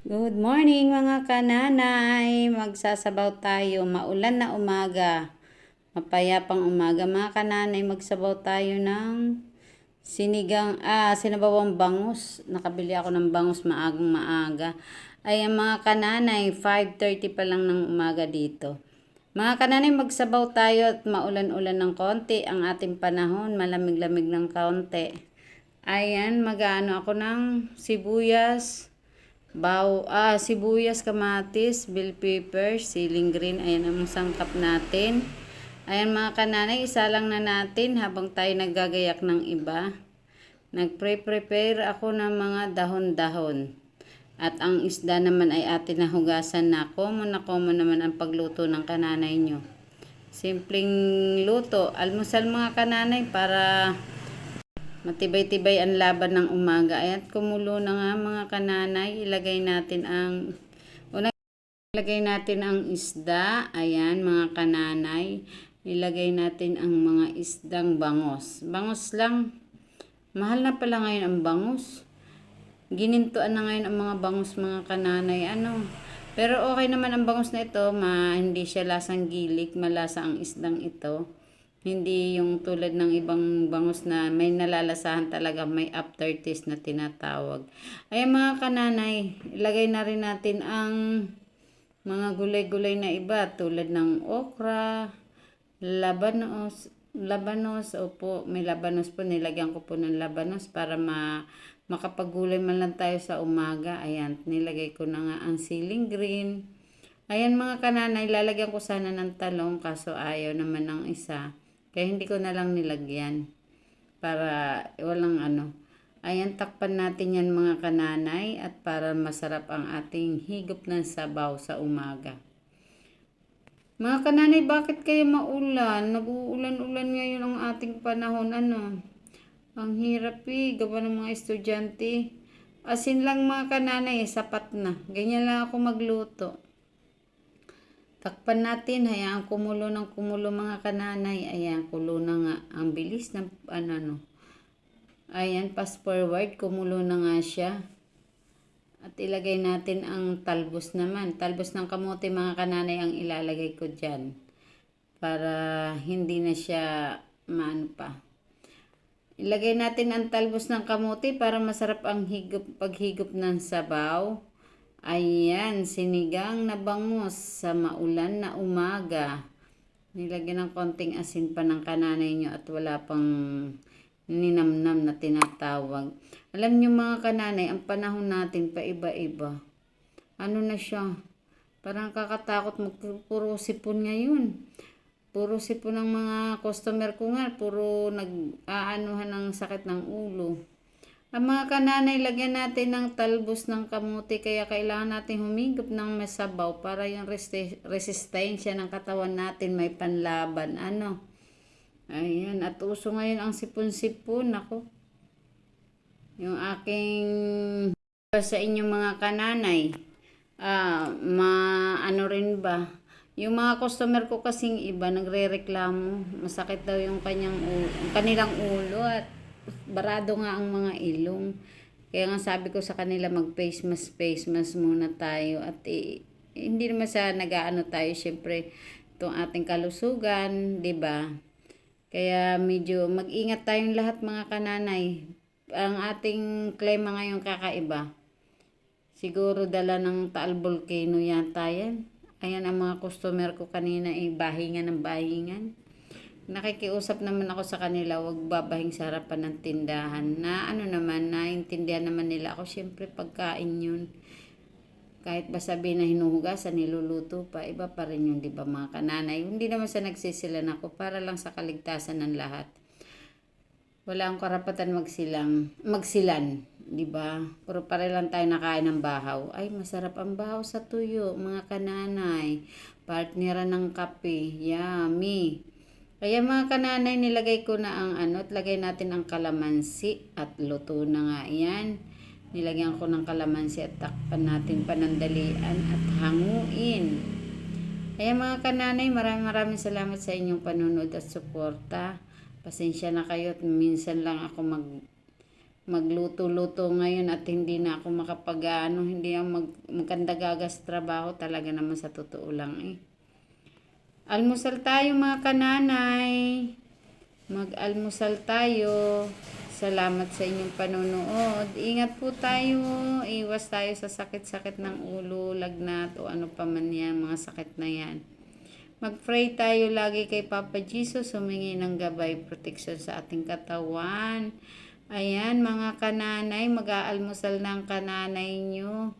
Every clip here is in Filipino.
Good morning mga kananay. Magsasabaw tayo. Maulan na umaga. Mapayapang umaga. Mga kananay, magsabaw tayo ng sinabawang bangus. Nakabili ako ng bangus maagang maaga. Ayan mga kananay, 5:30 pa lang ng umaga dito. Mga kananay, magsabaw tayo at maulan-ulan ng konti. Ang ating panahon, malamig-lamig ng konti. Ayan, mag-ano ako ng sibuyas, sibuyas, kamatis, bell pepper, siling green. Ayan ang sangkap natin. Ayan mga kananay, isa lang na natin habang tayo naggagayak ng iba. Nagpre-prepare ako ng mga dahon-dahon. At ang isda naman ay atin nahugasan na. Common naman ang pagluto ng kananay nyo. Simpleng luto. Almusal mga kananay para matibay-tibay ang laban ng umaga. Ayan, kumulo na nga mga kananay. Ilagay natin ang isda. Ayan mga kananay. Ilagay natin ang mga isdang bangos. Bangos lang. Mahal na pala ngayon ang bangus. Ginintuan na ngayon ang mga bangus mga kananay. Pero okay naman ang bangus na ito. Hindi siya lasang gilik. Malasa ang isdang ito. Hindi yung tulad ng ibang bangus na may nalalasahan talaga, may aftertaste na tinatawag. Ayan mga kananay, ilagay na rin natin ang mga gulay-gulay na iba tulad ng okra, labanos, opo, may labanos po, nilagyan ko po ng labanos para makapagulay man lang tayo sa umaga. Ayan, nilagay ko na nga ang siling green. Ayan mga kananay, lalagyan ko sana ng talong kaso ayaw naman ng isa. Kaya hindi ko na lang nilagyan para walang Ayan, takpan natin yan mga kananay at para masarap ang ating higop ng sabaw sa umaga. Mga kananay, bakit kayo maulan? Nag-uulan-ulan ngayon ang ating panahon. Ang hirap gawa ng mga estudyante. Asin lang mga kananay, sapat na. Ganyan lang ako magluto. Takpan natin, hayaan kumulo ng kumulo mga kananay. Ayan, kulo na nga. Ang bilis ng Ayan, fast forward, kumulo na nga siya. At ilagay natin ang talbos naman. Talbos ng kamote mga kananay ang ilalagay ko dyan. Para hindi na siya pa. Ilagay natin ang talbos ng kamote para masarap ang paghigop ng sabaw. Ayan, sinigang na bangus sa maulan na umaga. Nilagyan ng konting asin pa ng kananay nyo at wala pang ninamnam na tinatawag. Alam nyo mga kananay, ang panahon natin paiba-iba. Na siya? Parang kakatakot, puro sipon ngayon. Puro sipon ng mga customer ko nga. Puro nag-aanuhan ng sakit ng ulo. Ang mga kananay, lagyan natin ng talbos ng kamote kaya kailangan natin humigop ng masabaw para yung resistensya ng katawan natin may panlaban. Ayan, at uso ngayon ang sipon-sipon. Ako, yung aking sa inyong mga kananay, rin ba? Yung mga customer ko kasing iba nagrereklamo, masakit daw yung kanilang ulo at barado nga ang mga ilong. Kaya nga sabi ko sa kanila mag-face mask muna tayo at hindi naman sa nag-aano tayo syempre itong ating kalusugan, 'di ba? Kaya medyo mag-ingat tayong lahat mga kananay. Ang ating klima ngayon kakaiba. Siguro dala ng Taal Volcano yata yan. Ayan ang mga customer ko kanina bahingan ng bahingan. Nakikiusap naman ako sa kanila, wag babahing sa harapan ng tindahan. Naintindihan naman nila ako. Siyempre, pagkain yun. Kahit ba sabihin na hinuhugasan, niluluto pa, iba pa rin yun, di ba mga kananay? Hindi naman sa nagsisilan ako, para lang sa kaligtasan ng lahat. Wala akong karapatan magsilan, di ba? Pero pare lang tayo nakain ng bahaw. Ay, masarap ang bahaw sa tuyo, mga kananay. Partneran ng kape, yummy. Kaya mga kananay, nilagay ko na ang at lagay natin ang kalamansi at luto na nga yan. Nilagyan ko ng kalamansi at takpan natin panandalian at hanguin. Kaya mga kananay, maraming salamat sa inyong panunod at suporta. Pasensya na kayo at minsan lang ako magluto-luto ngayon at hindi na ako hindi ako magkandagagas trabaho talaga naman sa totoo lang eh. Almusal tayo mga kananay. Mag-almusal tayo. Salamat sa inyong panonood. Ingat po tayo. Iwas tayo sa sakit-sakit ng ulo, lagnat o ano pa man yan, mga sakit na yan. Mag-pray tayo lagi kay Papa Jesus, humingi ng gabay, protection sa ating katawan. Ayan mga kananay, mag-aalmusal ng kananay nyo.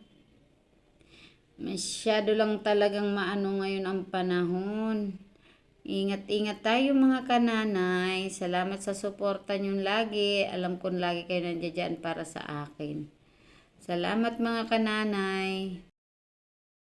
Masyado lang talagang maano ngayon ang panahon. Ingat-ingat tayo mga kananay. Salamat sa suporta nyo lagi. Alam ko lagi kayo nandiyan para sa akin. Salamat mga kananay.